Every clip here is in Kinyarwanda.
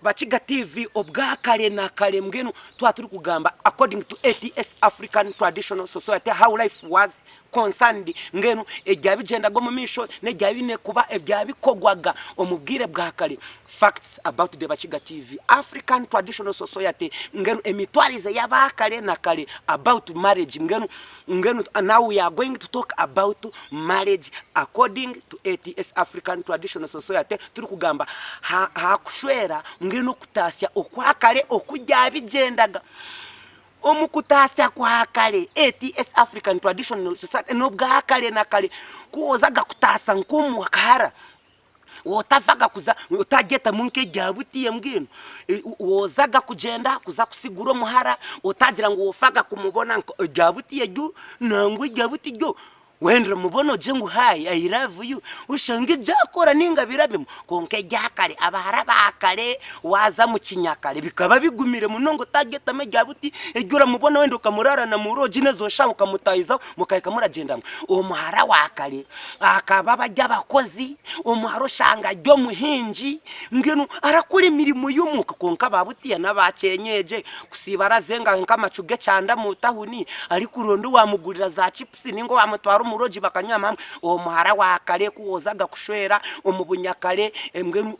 Bakiga TV obwakale na kale mbwenu twaturi kugamba according to ATS African Traditional Society how life was concerned ngenu ejyabigenda go mu misho nejyabine kuba ebyabikogwaga omubwire bwakale facts about the Bakiga TV African Traditional Society ngenu emitwalize yabakale na kale about marriage ngenu now we are going to talk about marriage according to ATS African Traditional Society turi kugamba kushwera ngeno kutasya okwakale okujyabigendaga omukutasya kwakale ATS African Traditional Society no bwakale nakale kuozaga kutasa nkumu wakahara wotavaga kuza utageta munke jabutiye mbwino wozaga kugenda kuza kusigura muhara utagira ngo wofaga kumubona jabutiye ju nangwe jabuti jo wendra mubono jengu hai I love you ushange jakora ninga birabimo konke jakale abahara bakale waza mu kinyakale bikaba bigumire munongo tageta mejabuti ejura mubono wendo kamurara na muroji nezo shanka mutayiza mukayika muragenda omuhara wakale akaba bajya bakozi omuharo shanga ryo muhinji ngenu arakuri mirimo y'umuka konka babutiya nabacenyeje kusibara zenga nkamacuge cyanda mutahuni ari kurondo wamugurira za chips ningo wamutwara umuroji bakanyama omuhara wakale kuozaga kushwera omubunyakale mbwenu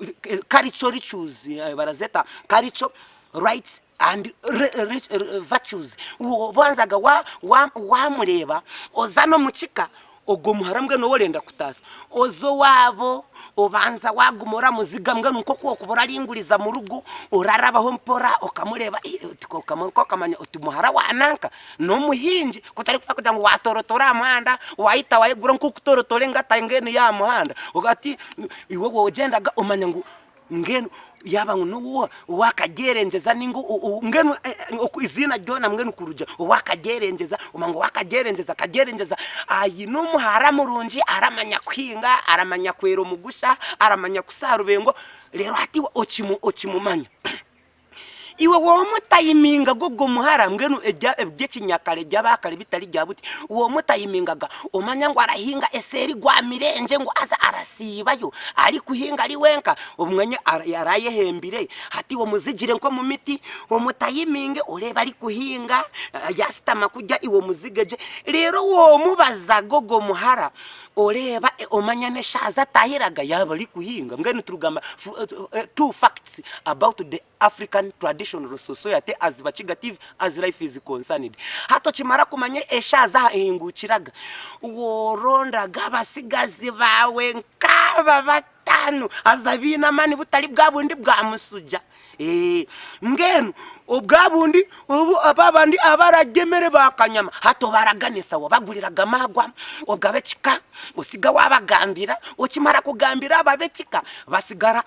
karicho richuzi barazeta karicho rights and virtues ubanzaga wa mureba ozano muchika ogo muharambwe no wolenda kutasa ozo wabo obanza wagumora muziga mbwenu nko kubura linguriza mu rugo urarabaho mpora okamureba kamanya utumuhara wananka no muhinji kutari kufa kugira ngo watorotora amanda wahita wayigura nko kutorotore ngata ngene ya muhanda ugati iwo wogendaga umanya ngo ngeno yaba nuwo wakagerengeza ningo ngeno izina jona ngeno kuruja wakagerengeza umango wakagerengeza ayi numuhara murunji aramanya kwinga aramanya kwero mugusha aramanya kusarubengo rero hati okimumanya iwe wo mutayiminga gogo muhara ngenu ebye kinyakale byabakale bitari byabuti wo mutayimingaga umanya ngo arahinga eseri gwa mirenje ngo aza arasibayo ari kuhinga ari wenka umwanya yaraye hembire hati wo muzigire nko mu miti wo mutayiminge ureba ari kuhinga yastama kujya iwo muzigeje rero wo mubaza gogo muhara oreba omanya ne shaza tahiraga yabali kuhinga ngene turugamba two facts about the African Traditional Society as Bakiga TV as life is concerned hato kimara kumanye eshaza ehingukiraga woronda gabasigazi bawe nkaba batanu azabina mani butari bwabundi bwa musuja ngenu obwabundi ubu ababandi abaragemere bakanyama hato baraganisa wabaguriraga magwa obwabekika usiga wabagambira ukimara kugambira ababekika basigara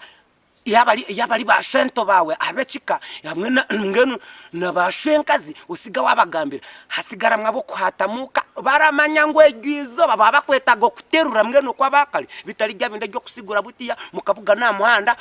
yabali bashento bawe abekika hamwe ngenu nabashenkazi usiga wabagambira hasigara mwabo kuhatamuka baramanya ngo egizo baba bakwetago kuterura ngenu kwa bakali bitari jabinde ryo kusigura butiya mukavuga na muhanda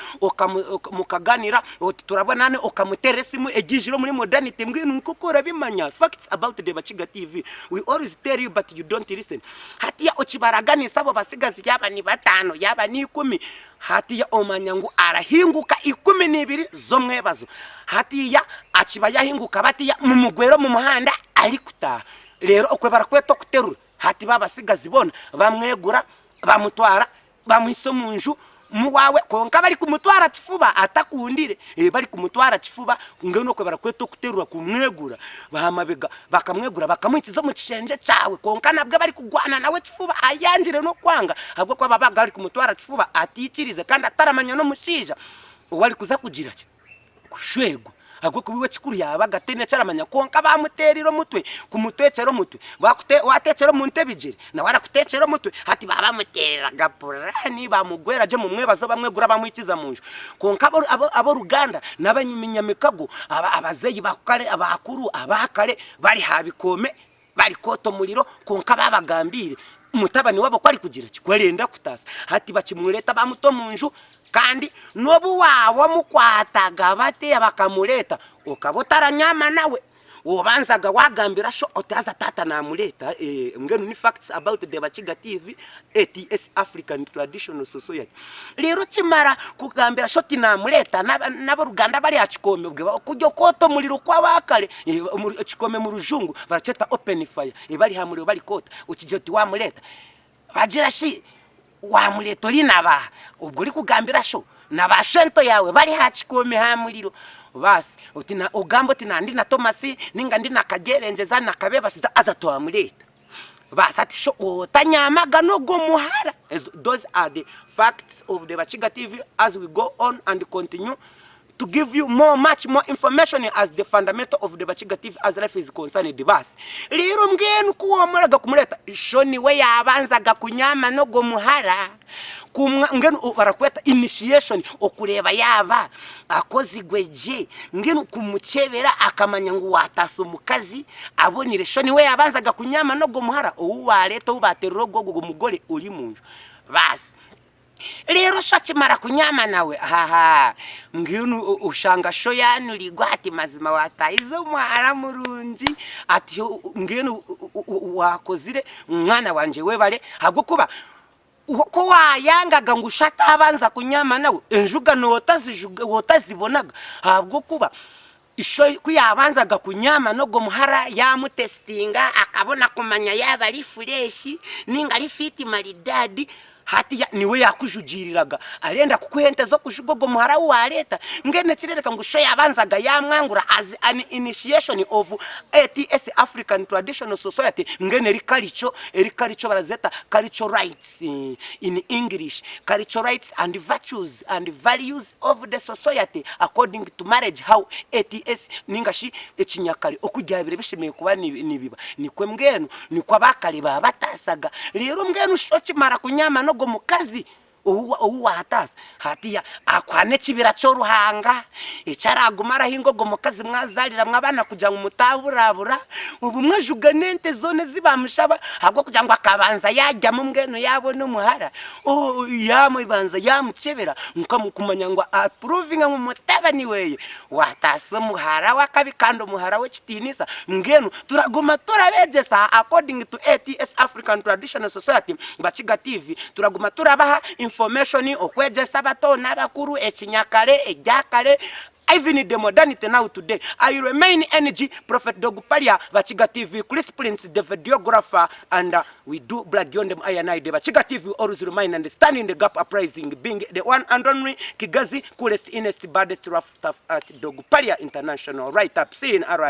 mukaganira turabona nane okamuteresimu egijiro muri modernity ngenu nkukora bimanya facts about the Bakiga TV we always tell you but you don't listen hatiya okibaraganisa bo basigazi yaba ni batano yaba ni 10 hatiya omanyangu arahinguka 12 zo mwebazo hatiya aciba yahinguka batiya mu mugwero mu muhanda ari kuta rero okwe barakweto kuterura hati babasigazi bona bamwegura bamutwara bamwiso munju muwawe konka bari kumutwara kifuba atakundire bari kumutwara kifuba ngeno kwe barakweto kuterura kumwegura bahamabega bakamwegura bakamwikiza mu kishenje cyawe konka nabwo bari kugwana nawe kifuba ayanjire no kwanga ahubwo kwa babaga ari kumutwara kifuba atikirize kandi ataramanya no mushija wari kuza kugira kushwego agwo kubiwe kikuru yabaga tene caramanya konka bamuteriro mutwe kumutwecero mutwe watecero muntebijire na wara kutecero mutwe hati baba muterera gapurani bamugwera je mu mwebazo bamwegura bamwikiza munju konka abo Ruganda nabanyiminyamikago abazeyi bakale abakuru abakale bari habikome bari koto muliro konka babagambire mutabani wabo kwari kugira kikwerenda kutasa hati bakimureta bamuto munju kandi nobu wawo mukwataga bate bakamureta ukabotara nyama nawe ubanzaga wagambira sho otaza tata namuleta ngenu ni facts about the Bakiga TV ATS African Traditional Society. Rero kimara kugambira sho tinamuleta nabo Ruganda bali achikome bwe kujyo koto muliro kwa bakale chikome mu rujungu baraceta open fire bali hamuri bali kota ukijoti wamuleta bagira shi wamuleta linaba ubwo uri kugambira sho nabashento yawe bali hachikome hamuriro basi utina ugambo tinandi na Thomas ninga ndi nakagerenzeza nakabeba siza aza to amuleta basi ati sho tanyamaga no go muhara. Those are the facts of the Bakiga TV as we go on and continue to give you much more information as the fundamental of the Bakiga TV as life is concerned. Basi rero mgenu kuwamuraga kumuleta shoni we yabanzaga kunyama no go muhara ngenu barakweta initiation okureba yaba akozi gweje ngenu kumucebera akamanya ngo wataso mukazi abonire shoni we yabanzaga kunyama no go muhara uwaleto ubaterogo go mugore uri munju. Basi rero shakimara kunyama nawe ngenu ushanga sho yanuligwa ati mazima wataizo mwara murunji ati ngenu wakozire mwana wanje webale habwo kuba uko wayangaga ngushata abanza kunyama nawe enjuga no wotazibonaga habwo kuba isho kuyabanzaga kunyama no go muhara yamutestinga akabona kumanya yaba ari fresh ninga ari fit maridadi hati niwe yakujugiriraga arenda kukuhente zo kushugogo muhara waleta ngene kirereka ngusho yabanzaga yamwangura as an initiation of ATS African Traditional Society ngene rikalicho barazeta cultural rights in English, cultural rights and virtues and values of the society according to marriage how ATS ningashi ekinyakali okujyabire bishimiye kuba nibiba nikwe mgenu nikwa bakali batasaga rero mgenu sho kimara kunyama no go mukazi uwa hatasa hatiya akwane kibira cyo ruhanga icaragumara hingo go mukazi mwazalira mwabana kuja mutaburabura ubu mwajuganente zone zibamushaba habwo kuja ngo akabanza yajya mu mgeno yabo no muhara yamo ibanza yamucebera nkamukumanya ngo approving mu mutabani weye watasa muhara wakabikando muhara we kitinisa mgeno turaguma turabegesa according to ATS African Traditional Society Bakiga TV turaguma turabaha information okwegesa bato nabakuru ekinyakale ejakale even the modernity now today. I remain energy Prophet Dogupalia Bakiga TV Chris Prince the videographer and we do blood beyond them I and I the Bakiga TV always remain and stand in the gap uprising being the one and only Kigazi coolest innest baddest rough tough at Dogupalia International right up seeing